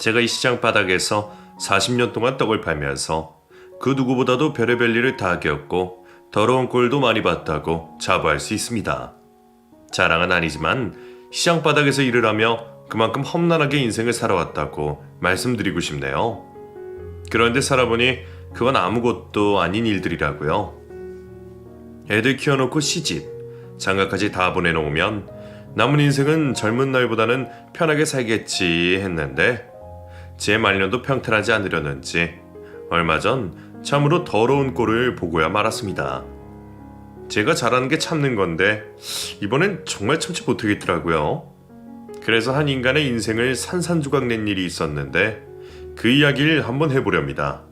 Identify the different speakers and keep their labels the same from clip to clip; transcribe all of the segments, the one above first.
Speaker 1: 제가 이 시장 바닥에서 40년 동안 떡을 팔면서 그 누구보다도 별의별 일을 다 겪고 더러운 꼴도 많이 봤다고 자부할 수 있습니다. 자랑은 아니지만 시장 바닥에서 일을 하며 그만큼 험난하게 인생을 살아왔다고 말씀드리고 싶네요. 그런데 살아보니 그건 아무것도 아닌 일들이라고요. 애들 키워놓고 시집, 장가까지 다 보내놓으면 남은 인생은 젊은 날보다는 편하게 살겠지 했는데 제 말년도 평탄하지 않으려는지 얼마 전 참으로 더러운 꼴을 보고야 말았습니다. 제가 잘하는 게 참는 건데 이번엔 정말 참지 못하겠더라고요. 그래서 한 인간의 인생을 산산조각 낸 일이 있었는데 그 이야기를 한번 해보렵니다.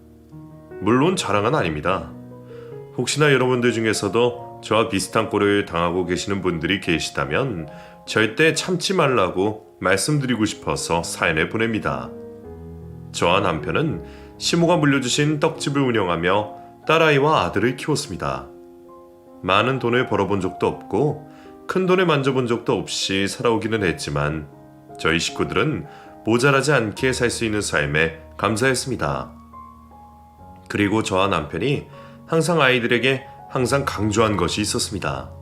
Speaker 1: 물론 자랑은 아닙니다. 혹시나 여러분들 중에서도 저와 비슷한 꼴을 당하고 계시는 분들이 계시다면 절대 참지 말라고 말씀드리고 싶어서 사연을 보냅니다. 저와 남편은 시모가 물려주신 떡집을 운영하며 딸아이와 아들을 키웠습니다. 많은 돈을 벌어본 적도 없고 큰 돈을 만져본 적도 없이 살아오기는 했지만 저희 식구들은 모자라지 않게 살 수 있는 삶에 감사했습니다. 그리고 저와 남편이 항상 아이들에게 항상 강조한 것이 있었습니다.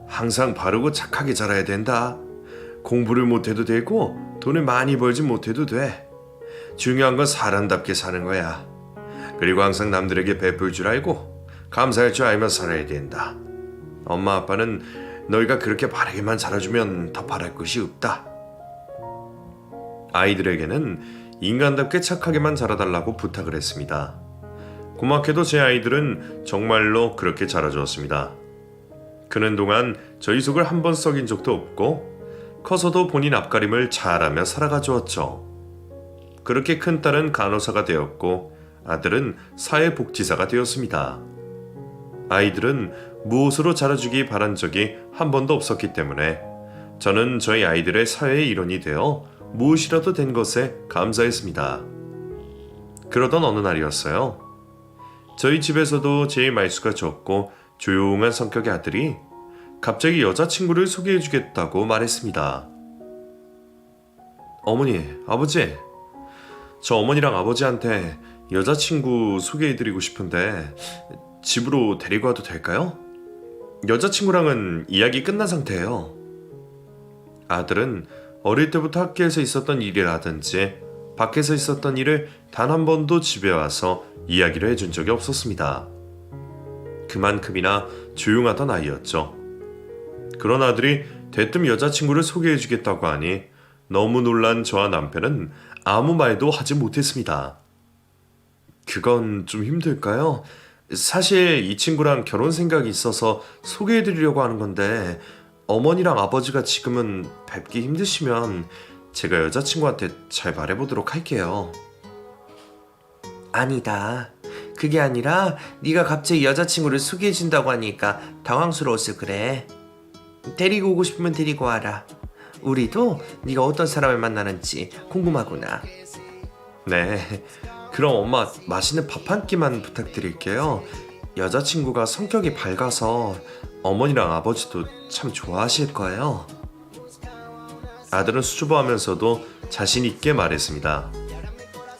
Speaker 1: 항상 바르고 착하게 자라야 된다. 공부를 못해도 되고 돈을 많이 벌지 못해도 돼. 중요한 건 사람답게 사는 거야. 그리고 항상 남들에게 베풀 줄 알고 감사할 줄 알며 살아야 된다. 엄마 아빠는 너희가 그렇게 바르게만 자라주면 더 바랄 것이 없다. 아이들에게는 인간답게 착하게만 자라달라고 부탁을 했습니다. 고맙게도 제 아이들은 정말로 그렇게 자라주었습니다. 크는 동안 저희 속을 한 번 썩인 적도 없고 커서도 본인 앞가림을 잘하며 살아가 주었죠. 그렇게 큰 딸은 간호사가 되었고 아들은 사회복지사가 되었습니다. 아이들은 무엇으로 자라주기 바란 적이 한 번도 없었기 때문에 저는 저희 아이들의 사회의 일원이 되어 무엇이라도 된 것에 감사했습니다. 그러던 어느 날이었어요. 저희 집에서도 제일 말수가 적고 조용한 성격의 아들이 갑자기 여자친구를 소개해주겠다고 말했습니다. 어머니, 아버지, 저 어머니랑 아버지한테 여자친구 소개해드리고 싶은데 집으로 데리고 와도 될까요? 여자친구랑은 이야기 끝난 상태예요. 아들은 어릴 때부터 학교에서 있었던 일이라든지 밖에서 있었던 일을 단 한 번도 집에 와서 이야기를 해준 적이 없었습니다. 그만큼이나 조용하던 아이였죠. 그런 아들이 대뜸 여자친구를 소개해주겠다고 하니 너무 놀란 저와 남편은 아무 말도 하지 못했습니다. 그건 좀 힘들까요? 사실 이 친구랑 결혼 생각이 있어서 소개해드리려고 하는 건데 어머니랑 아버지가 지금은 뵙기 힘드시면 제가 여자친구한테 잘 말해보도록 할게요. 아니다. 그게 아니라 네가 갑자기 여자친구를 소개해준다고 하니까 당황스러워서 그래. 데리고 오고 싶으면 데리고 와라. 우리도 네가 어떤 사람을 만나는지 궁금하구나. 네, 그럼 엄마 맛있는 밥 한 끼만 부탁드릴게요. 여자친구가 성격이 밝아서 어머니랑 아버지도 참 좋아하실 거예요. 아들은 수줍어하면서도 자신 있게 말했습니다.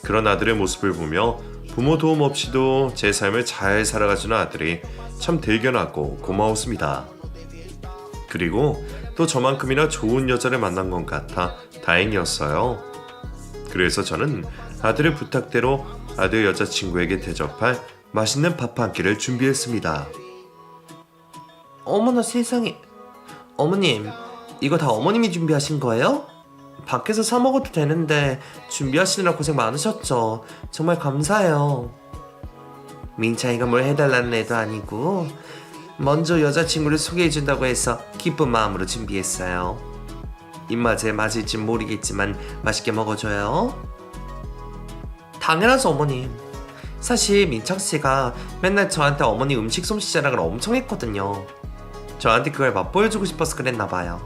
Speaker 1: 그런 아들의 모습을 보며 부모 도움 없이도 제 삶을 잘 살아가주는 아들이 참 대견하고 고마웠습니다. 그리고 또 저만큼이나 좋은 여자를 만난 것 같아 다행이었어요. 그래서 저는 아들의 부탁대로 아들 여자친구에게 대접할 맛있는 밥 한 끼를 준비했습니다. 어머나 세상에. 어머님, 이거 다 어머님이 준비하신 거예요? 밖에서 사 먹어도 되는데 준비하시느라 고생 많으셨죠. 정말 감사해요. 민찬이가 뭘 해달라는 애도 아니고 먼저 여자친구를 소개해준다고 해서 기쁜 마음으로 준비했어요. 입맛에 맞을진 모르겠지만 맛있게 먹어줘요. 당연하죠 어머님. 사실 민창씨가 맨날 저한테 어머니 음식 솜씨 자랑을 엄청 했거든요. 저한테 그걸 맛보여주고 싶어서 그랬나봐요.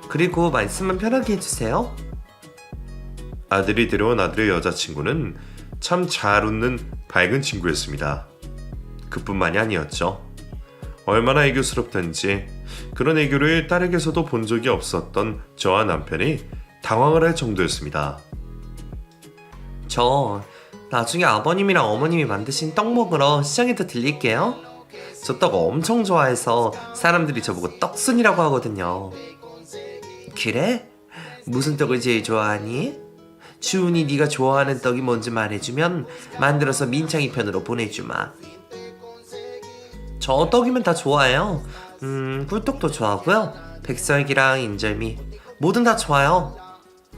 Speaker 1: 그리고 말씀은 편하게 해주세요. 아들이 데려온 아들의 여자친구는 참 잘 웃는 밝은 친구였습니다. 그뿐만이 아니었죠. 얼마나 애교스럽던지 그런 애교를 딸에게서도 본 적이 없었던 저와 남편이 당황을 할 정도였습니다.
Speaker 2: 저 나중에 아버님이랑 어머님이 만드신 떡 먹으러 시장에도 들릴게요. 저 떡 엄청 좋아해서 사람들이 저보고 떡순이라고 하거든요. 그래? 무슨 떡을 제일 좋아하니? 주은이 네가 좋아하는 떡이 뭔지 말해주면 만들어서 민창이 편으로 보내주마. 저 떡이면 다 좋아해요. 꿀떡도 좋아하고요. 백설기랑 인절미 뭐든 다 좋아요.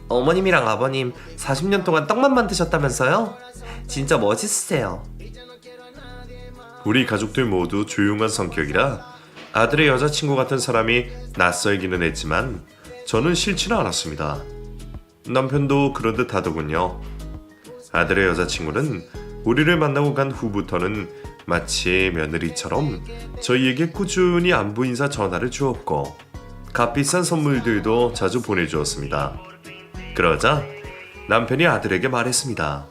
Speaker 2: 어머님이랑 아버님 40년 동안 떡만 만드셨다면서요? 진짜 멋있으세요.
Speaker 1: 우리 가족들 모두 조용한 성격이라 아들의 여자친구 같은 사람이 낯설기는 했지만 저는 싫지는 않았습니다. 남편도 그런 듯 하더군요. 아들의 여자친구는 우리를 만나고 간 후부터는 마치 며느리처럼 저희에게 꾸준히 안부 인사 전화를 주었고 값비싼 선물들도 자주 보내주었습니다. 그러자 남편이 아들에게 말했습니다.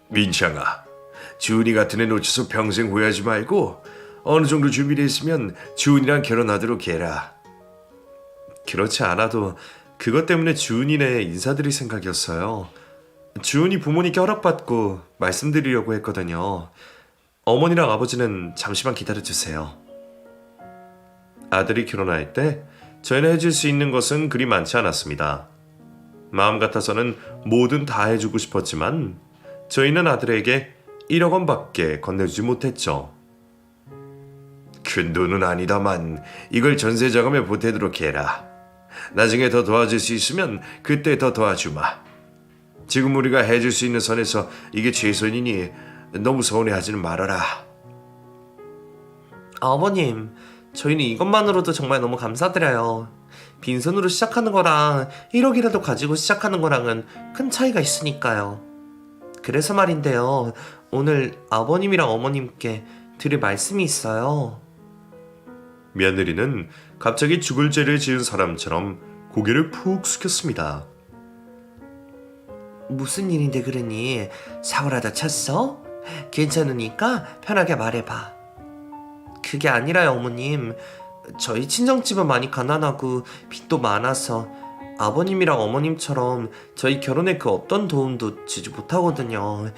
Speaker 1: 민창아, 주은이 같은 애 놓쳐서 평생 후회하지 말고 어느 정도 준비됐으면 주은이랑 결혼하도록 해라. 그렇지 않아도 그것 때문에 주은이네 인사드릴 생각이었어요. 주은이 부모님께 허락받고 말씀드리려고 했거든요. 어머니랑 아버지는 잠시만 기다려주세요. 아들이 결혼할 때 저희는 해줄 수 있는 것은 그리 많지 않았습니다. 마음 같아서는 뭐든 다 해주고 싶었지만 저희는 아들에게 1억 원밖에 건네주지 못했죠. 큰 돈은 아니다만 이걸 전세 자금에 보태도록 해라. 나중에 더 도와줄 수 있으면 그때 더 도와주마. 지금 우리가 해줄 수 있는 선에서 이게 최선이니 너무 서운해하지는 말아라.
Speaker 2: 아버님, 저희는 이것만으로도 정말 너무 감사드려요. 빈손으로 시작하는 거랑 1억이라도 가지고 시작하는 거랑은 큰 차이가 있으니까요. 그래서 말인데요, 오늘 아버님이랑 어머님께 드릴 말씀이 있어요.
Speaker 1: 며느리는 갑자기 죽을 죄를 지은 사람처럼 고개를 푹 숙였습니다.
Speaker 2: 무슨 일인데 그러니? 사고라도 쳤어? 괜찮으니까 편하게 말해봐. 그게 아니라요, 어머님. 저희 친정집은 많이 가난하고 빚도 많아서 아버님이랑 어머님처럼 저희 결혼에 그 어떤 도움도 주지 못하거든요.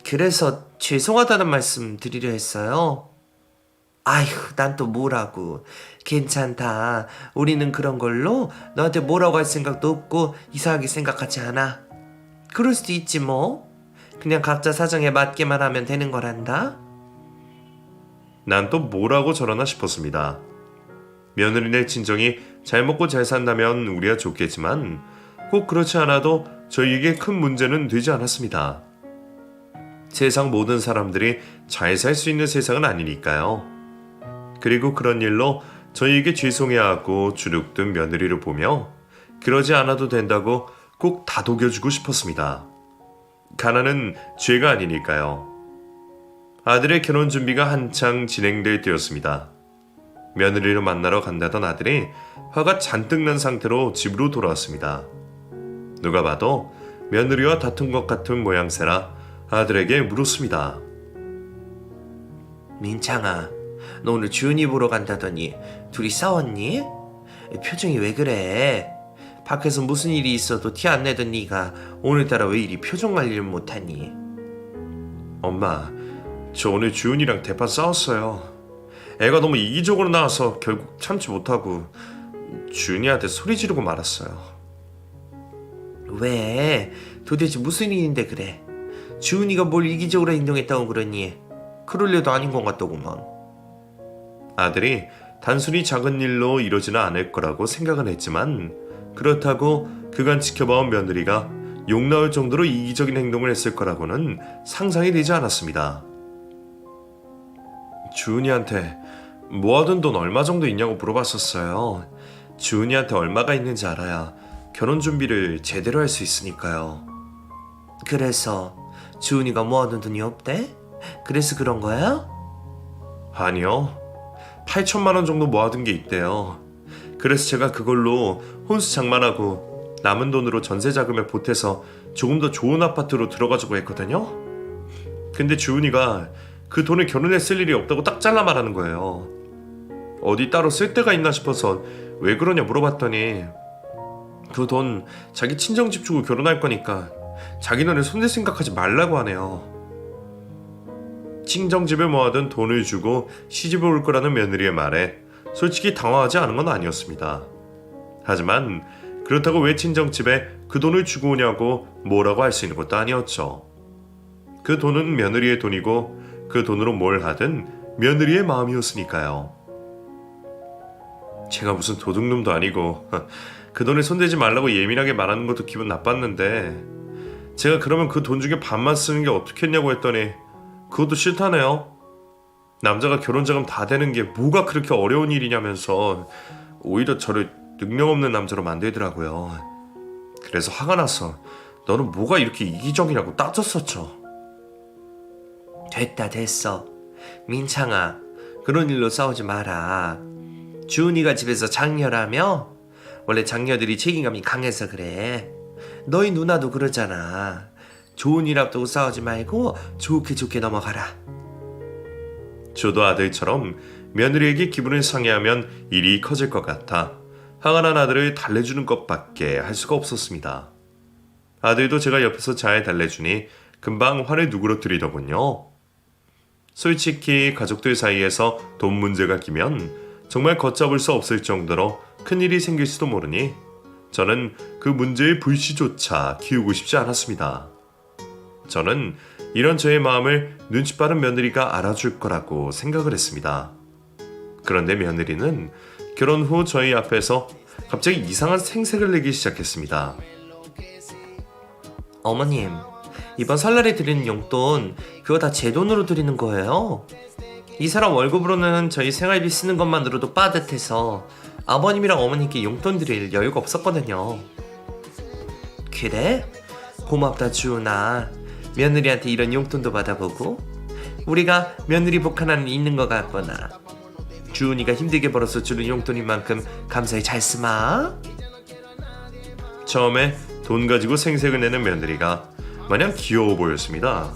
Speaker 2: 그래서 죄송하다는 말씀 드리려 했어요. 아휴, 난 또 뭐라고. 괜찮다. 우리는 그런 걸로 너한테 뭐라고 할 생각도 없고 이상하게 생각하지 않아. 그럴 수도 있지 뭐. 그냥 각자 사정에 맞게만 하면 되는 거란다.
Speaker 1: 난 또 뭐라고 저러나 싶었습니다. 며느리네 친정이 잘 먹고 잘 산다면 우리야 좋겠지만 꼭 그렇지 않아도 저희에게 큰 문제는 되지 않았습니다. 세상 모든 사람들이 잘 살 수 있는 세상은 아니니까요. 그리고 그런 일로 저희에게 죄송해하고 주눅든 며느리를 보며 그러지 않아도 된다고 꼭 다독여주고 싶었습니다. 가난은 죄가 아니니까요. 아들의 결혼 준비가 한창 진행될 때였습니다. 며느리를 만나러 간다던 아들이 화가 잔뜩 난 상태로 집으로 돌아왔습니다. 누가 봐도 며느리와 다툰 것 같은 모양새라 아들에게 물었습니다.
Speaker 2: 민창아, 너 오늘 주은이 보러 간다더니 둘이 싸웠니? 표정이 왜 그래? 밖에서 무슨 일이 있어도 티 안 내던 네가 오늘따라 왜 이리 표정 관리를 못하니?
Speaker 1: 엄마, 저 오늘 주은이랑 대판 싸웠어요. 애가 너무 이기적으로 나와서 결국 참지 못하고 주은이한테 소리 지르고 말았어요.
Speaker 2: 왜? 도대체 무슨 일인데 그래? 주은이가 뭘 이기적으로 행동했다고 그러니? 그럴 일도 아닌 것 같더구먼.
Speaker 1: 아들이 단순히 작은 일로 이러지는 않을 거라고 생각은 했지만 그렇다고 그간 지켜봐온 며느리가 욕 나올 정도로 이기적인 행동을 했을 거라고는 상상이 되지 않았습니다. 주은이한테 모아둔 돈 얼마 정도 있냐고 물어봤었어요. 주은이한테 얼마가 있는지 알아야 결혼 준비를 제대로 할 수 있으니까요.
Speaker 2: 그래서 주은이가 모아둔 돈이 없대? 그래서 그런 거야?
Speaker 1: 아니요. 8천만 원 정도 모아둔 게 있대요. 그래서 제가 그걸로 혼수 장만하고 남은 돈으로 전세 자금에 보태서 조금 더 좋은 아파트로 들어가자고 했거든요. 근데 주은이가 그 돈을 결혼에 쓸 일이 없다고 딱 잘라 말하는 거예요. 어디 따로 쓸 데가 있나 싶어서 왜 그러냐 물어봤더니 그 돈 자기 친정집 주고 결혼할 거니까 자기네는 손댈 생각하지 말라고 하네요. 친정집에 모아둔 돈을 주고 시집을 올 거라는 며느리의 말에 솔직히 당황하지 않은 건 아니었습니다. 하지만 그렇다고 왜 친정집에 그 돈을 주고 오냐고 뭐라고 할 수 있는 것도 아니었죠. 그 돈은 며느리의 돈이고 그 돈으로 뭘 하든 며느리의 마음이었으니까요. 제가 무슨 도둑놈도 아니고 그 돈에 손대지 말라고 예민하게 말하는 것도 기분 나빴는데 제가 그러면 그 돈 중에 반만 쓰는 게 어떻겠냐고 했더니 그것도 싫다네요. 남자가 결혼 자금 다 되는 게 뭐가 그렇게 어려운 일이냐면서 오히려 저를 능력 없는 남자로 만들더라고요. 그래서 화가 나서 너는 뭐가 이렇게 이기적이냐고 따졌었죠.
Speaker 2: 됐어. 민창아, 그런 일로 싸우지 마라. 주은이가 집에서 장녀라며? 원래 장녀들이 책임감이 강해서 그래. 너희 누나도 그러잖아. 좋은 일 앞두고 싸우지 말고 좋게 넘어가라.
Speaker 1: 저도 아들처럼 며느리에게 기분을 상해하면 일이 커질 것 같아 화가 난 아들을 달래주는 것밖에 할 수가 없었습니다. 아들도 제가 옆에서 잘 달래주니 금방 화를 누그러뜨리더군요. 솔직히 가족들 사이에서 돈 문제가 끼면 정말 걷잡을 수 없을 정도로 큰일이 생길 수도 모르니 저는 그 문제의 불씨조차 키우고 싶지 않았습니다. 저는 이런 저의 마음을 눈치 빠른 며느리가 알아줄 거라고 생각을 했습니다. 그런데 며느리는 결혼 후 저희 앞에서 갑자기 이상한 생색을 내기 시작했습니다.
Speaker 2: 어머님, 이번 설날에 드리는 용돈 그거 다 제 돈으로 드리는 거예요. 이 사람 월급으로는 저희 생활비 쓰는 것만으로도 빠듯해서 아버님이랑 어머님께 용돈 드릴 여유가 없었거든요. 그래? 고맙다 주은아. 며느리한테 이런 용돈도 받아보고 우리가 며느리 복 하나는 있는 것 같구나. 주은이가 힘들게 벌어서 주는 용돈인 만큼 감사히 잘 쓰마.
Speaker 1: 처음에 돈 가지고 생색을 내는 며느리가 마냥 귀여워 보였습니다.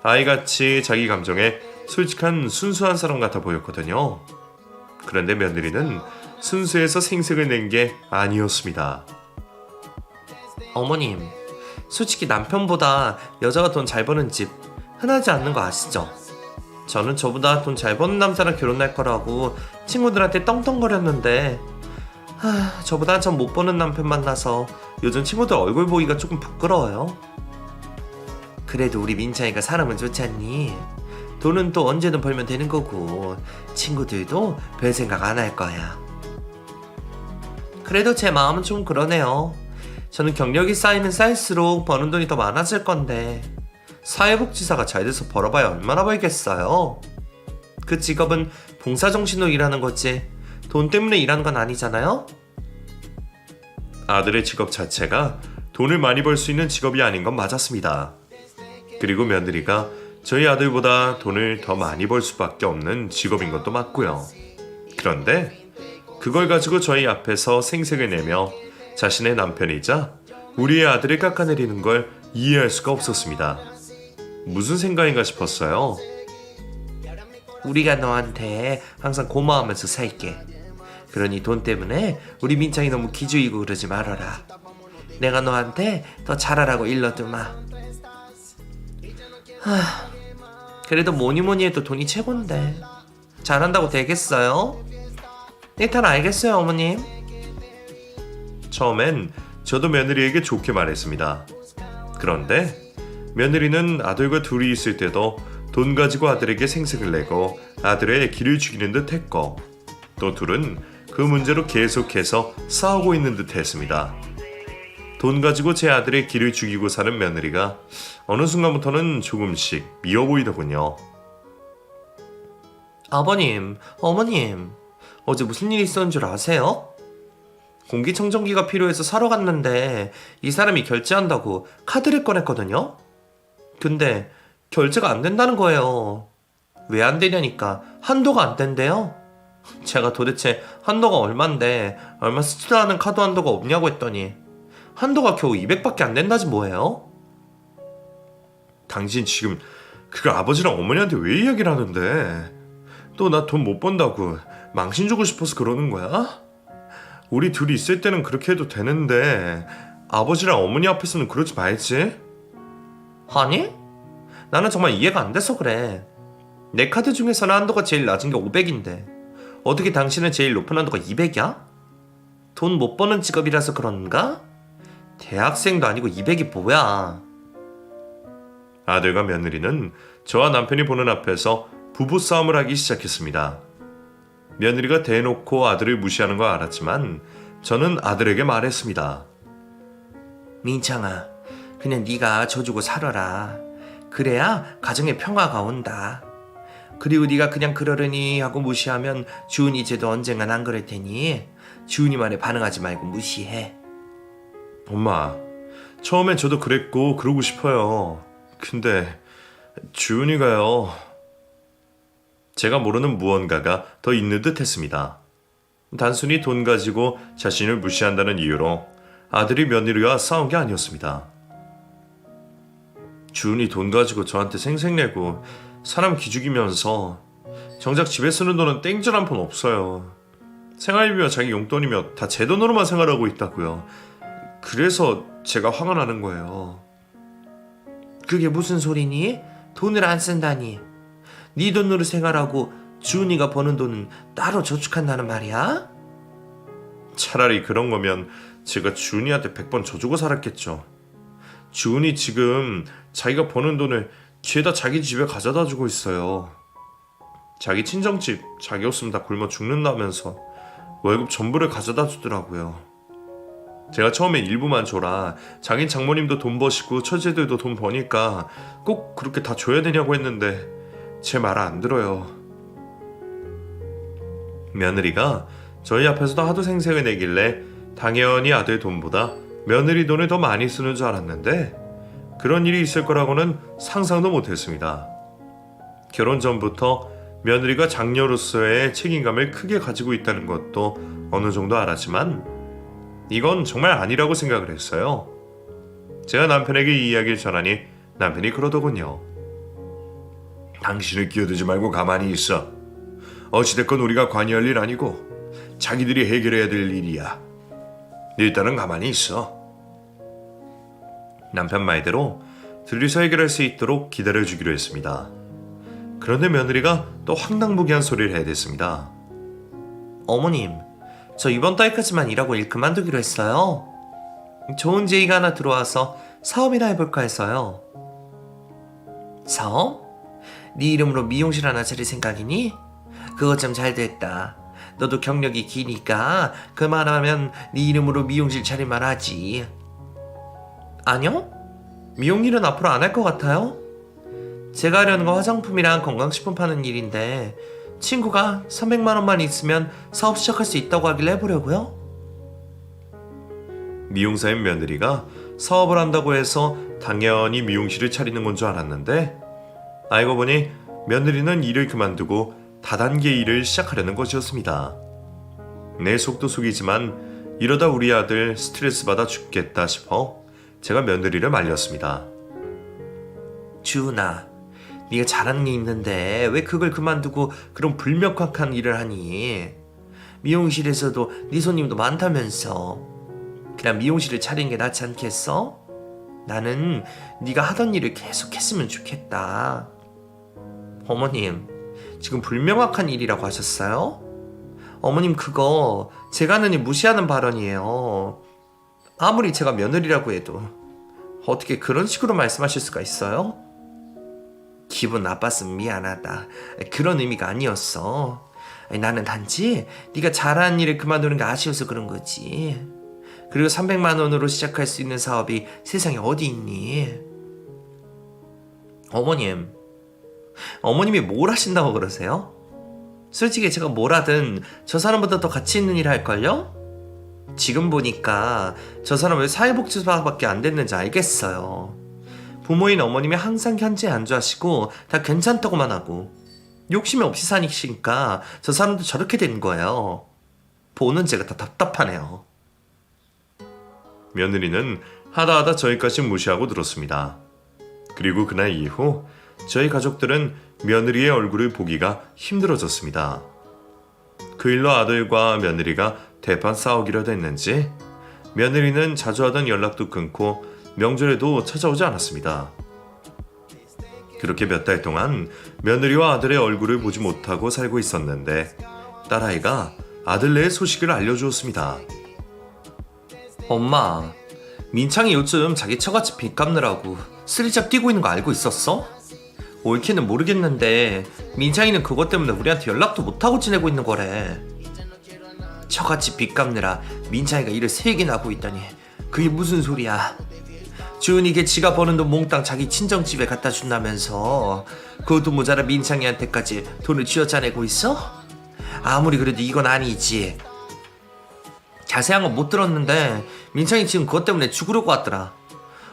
Speaker 1: 아이같이 자기 감정에 솔직한 순수한 사람 같아 보였거든요. 그런데 며느리는 순수해서 생색을 낸 게 아니었습니다.
Speaker 2: 어머님, 솔직히 남편보다 여자가 돈 잘 버는 집 흔하지 않는 거 아시죠? 저는 저보다 돈 잘 버는 남자랑 결혼할 거라고 친구들한테 떵떵거렸는데 저보다 한참 못 버는 남편 만나서 요즘 친구들 얼굴 보기가 조금 부끄러워요. 그래도 우리 민창이가 사람은 좋지 않니? 돈은 또 언제든 벌면 되는 거고 친구들도 별 생각 안 할 거야. 그래도 제 마음은 좀 그러네요. 저는 경력이 쌓이면 쌓일수록 버는 돈이 더 많아질 건데 사회복지사가 잘 돼서 벌어봐야 얼마나 벌겠어요. 그 직업은 봉사정신으로 일하는 거지 돈 때문에 일하는 건 아니잖아요.
Speaker 1: 아들의 직업 자체가 돈을 많이 벌 수 있는 직업이 아닌 건 맞았습니다. 그리고 며느리가 저희 아들보다 돈을 더 많이 벌 수밖에 없는 직업인 것도 맞고요. 그런데 그걸 가지고 저희 앞에서 생색을 내며 자신의 남편이자 우리의 아들을 깎아내리는 걸 이해할 수가 없었습니다. 무슨 생각인가 싶었어요.
Speaker 2: 우리가 너한테 항상 고마워하면서 살게. 그러니 돈 때문에 우리 민창이 너무 기죽이고 그러지 말아라. 내가 너한테 더 잘하라고 일러두마. 그래도 뭐니뭐니 해도 돈이 최고인데 잘한다고 되겠어요? 일단 알겠어요 어머님.
Speaker 1: 처음엔 저도 며느리에게 좋게 말했습니다. 그런데 며느리는 아들과 둘이 있을 때도 돈 가지고 아들에게 생색을 내고 아들의 기를 죽이는 듯 했고 또 둘은 그 문제로 계속해서 싸우고 있는 듯 했습니다. 돈 가지고 제 아들의 기를 죽이고 사는 며느리가 어느 순간부터는 조금씩 미워 보이더군요.
Speaker 2: 아버님, 어머님, 어제 무슨 일이 있었는 줄 아세요? 공기청정기가 필요해서 사러 갔는데 이 사람이 결제한다고 카드를 꺼냈거든요? 근데 결제가 안 된다는 거예요. 왜 안 되냐니까 한도가 안 된대요. 제가 도대체 한도가 얼만데 얼마 쓰지도 않은 카드 한도가 없냐고 했더니 한도가 겨우 200밖에 안 된다지 뭐예요?
Speaker 1: 당신 지금 그거 아버지랑 어머니한테 왜 이야기를 하는데? 또 나 돈 못 번다고 망신 주고 싶어서 그러는 거야? 우리 둘이 있을 때는 그렇게 해도 되는데 아버지랑 어머니 앞에서는 그러지 말지.
Speaker 2: 아니? 나는 정말 이해가 안 돼서 그래. 내 카드 중에서는 한도가 제일 낮은 게 500인데 어떻게 당신은 제일 높은 한도가 200이야? 돈 못 버는 직업이라서 그런가? 대학생도 아니고 200이 뭐야?
Speaker 1: 아들과 며느리는 저와 남편이 보는 앞에서 부부싸움을 하기 시작했습니다. 며느리가 대놓고 아들을 무시하는 걸 알았지만 저는 아들에게 말했습니다.
Speaker 2: 민창아, 그냥 네가 져주고 살아라. 그래야 가정에 평화가 온다. 그리고 네가 그냥 그러려니 하고 무시하면 주은이 쟤도 언젠간 안 그럴 테니 주은이 말에 반응하지 말고 무시해.
Speaker 1: 엄마, 처음엔 저도 그랬고 그러고 싶어요. 근데 주은이가요. 제가 모르는 무언가가 더 있는 듯 했습니다. 단순히 돈 가지고 자신을 무시한다는 이유로 아들이 며느리와 싸운 게 아니었습니다. 주은이 돈 가지고 저한테 생색내고 사람 기죽이면서 정작 집에 쓰는 돈은 땡전 한 푼 없어요. 생활비며 자기 용돈이며 다 제 돈으로만 생활하고 있다고요. 그래서 제가 화가 나는 거예요.
Speaker 2: 그게 무슨 소리니? 돈을 안 쓴다니. 네 돈으로 생활하고 주은이가 버는 돈은 따로 저축한다는 말이야?
Speaker 1: 차라리 그런 거면 제가 주은이한테 100번 져주고 살았겠죠. 주은이 지금 자기가 버는 돈을 죄다 자기 집에 가져다 주고 있어요. 자기 친정집 자기 없으면 다 굶어 죽는다면서 월급 전부를 가져다 주더라고요. 제가 처음에 일부만 줘라, 자긴 장모님도 돈 버시고 처제들도 돈 버니까 꼭 그렇게 다 줘야 되냐고 했는데 제 말 안 들어요. 며느리가 저희 앞에서도 하도 생색을 내길래 당연히 아들 돈보다 며느리 돈을 더 많이 쓰는 줄 알았는데 그런 일이 있을 거라고는 상상도 못했습니다. 결혼 전부터 며느리가 장녀로서의 책임감을 크게 가지고 있다는 것도 어느 정도 알았지만 이건 정말 아니라고 생각을 했어요. 제가 남편에게 이 이야기를 전하니 남편이 그러더군요. 당신을 끼어들지 말고 가만히 있어. 어찌됐건 우리가 관여할 일 아니고 자기들이 해결해야 될 일이야. 일단은 가만히 있어. 남편 말대로 둘이서 해결할 수 있도록 기다려주기로 했습니다. 그런데 며느리가 또 황당무계한 소리를 해댔습니다.
Speaker 2: 어머님, 저 이번 달까지만 일하고 일 그만두기로 했어요. 좋은 제의가 하나 들어와서 사업이나 해볼까 해서요. 사업? 네 이름으로 미용실 하나 차릴 생각이니? 그거 참 잘됐다. 너도 경력이 기니까 그만하면 네 이름으로 미용실 차릴만 하지. 아니요? 미용일은 앞으로 안 할 것 같아요. 제가 하려는 건 화장품이랑 건강식품 파는 일인데 친구가 300만 원만 있으면 사업 시작할 수 있다고 하길래 해보려고요.
Speaker 1: 미용사인 며느리가 사업을 한다고 해서 당연히 미용실을 차리는 건 줄 알았는데 알고 보니 며느리는 일을 그만두고 다단계 일을 시작하려는 것이었습니다. 내 속도 속이지만 이러다 우리 아들 스트레스 받아 죽겠다 싶어 제가 며느리를 말렸습니다.
Speaker 2: 주은아, 네가 잘하는 게 있는데 왜 그걸 그만두고 그런 불명확한 일을 하니? 미용실에서도 네 손님도 많다면서. 그냥 미용실을 차리는 게 낫지 않겠어? 나는 네가 하던 일을 계속 했으면 좋겠다. 어머님, 지금 불명확한 일이라고 하셨어요? 어머님, 그거 제가 하는 일 무시하는 발언이에요. 아무리 제가 며느리라고 해도 어떻게 그런 식으로 말씀하실 수가 있어요? 기분 나빴으면 미안하다. 그런 의미가 아니었어. 나는 단지 네가 잘하는 일을 그만두는 게 아쉬워서 그런 거지. 그리고 300만 원으로 시작할 수 있는 사업이 세상에 어디 있니? 어머님이 뭘 하신다고 그러세요? 솔직히 제가 뭘 하든 저 사람보다 더 가치 있는 일 할걸요? 지금 보니까 저 사람 왜 사회복지사밖에 안 됐는지 알겠어요. 부모인 어머님이 항상 현재에 안주하시고 다 괜찮다고만 하고 욕심이 없이 사니까 저 사람도 저렇게 된 거예요. 보는 제가 다 답답하네요.
Speaker 1: 며느리는 하다하다 저희까지 무시하고 들었습니다. 그리고 그날 이후 저희 가족들은 며느리의 얼굴을 보기가 힘들어졌습니다. 그 일로 아들과 며느리가 대판 싸우기로 했는지 며느리는 자주 하던 연락도 끊고 명절에도 찾아오지 않았습니다. 그렇게 몇 달 동안 며느리와 아들의 얼굴을 보지 못하고 살고 있었는데 딸아이가 아들네의 소식을 알려주었습니다.
Speaker 2: 엄마, 민창이 요즘 자기 처갓집 빚 갚느라고 쓰리잡 뛰고 있는 거 알고 있었어? 옳게는 모르겠는데 민창이는 그것 때문에 우리한테 연락도 못하고 지내고 있는 거래. 처갓집 빚 갚느라 민창이가 일을 3개나 하고 있다니 그게 무슨 소리야. 주은이 걔 지가 버는 돈 몽땅 자기 친정집에 갖다 준다면서 그것도 모자라 민창이한테까지 돈을 쥐어짜내고 있어? 아무리 그래도 이건 아니지. 자세한 건 못 들었는데 민창이 지금 그것 때문에 죽으려고 왔더라.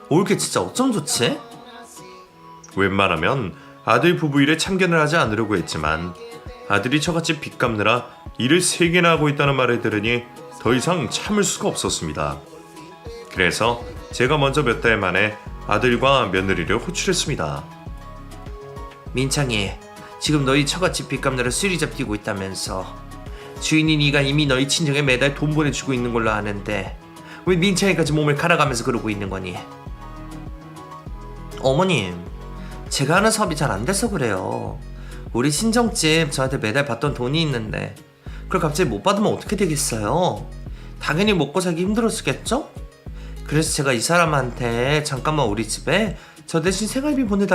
Speaker 2: 올게 진짜 어쩜 좋지?
Speaker 1: 웬만하면 아들 부부 일에 참견을 하지 않으려고 했지만 아들이 처갓집 빚 갚느라 일을 3개나 하고 있다는 말을 들으니 더 이상 참을 수가 없었습니다. 그래서 제가 먼저 몇 달 만에 아들과 며느리를 호출했습니다.
Speaker 2: 민창이, 지금 너희 처갓집 빚 갚느라 쓰리잡 뛰고 있다면서. 주인이 네가 이미 너희 친정에 매달 돈 보내주고 있는 걸로 아는데 왜 민창이까지 몸을 갈아가면서 그러고 있는 거니? 어머님, 제가 하는 사업이 잘 안 돼서 그래요. 우리 친정집 저한테 매달 받던 돈이 있는데 그걸 갑자기 못 받으면 어떻게 되겠어요? 당연히 먹고 살기 힘들었겠죠? 그래서 제가 이 사람한테 잠깐만 우리 집에 저 대신 생활비 보내달라고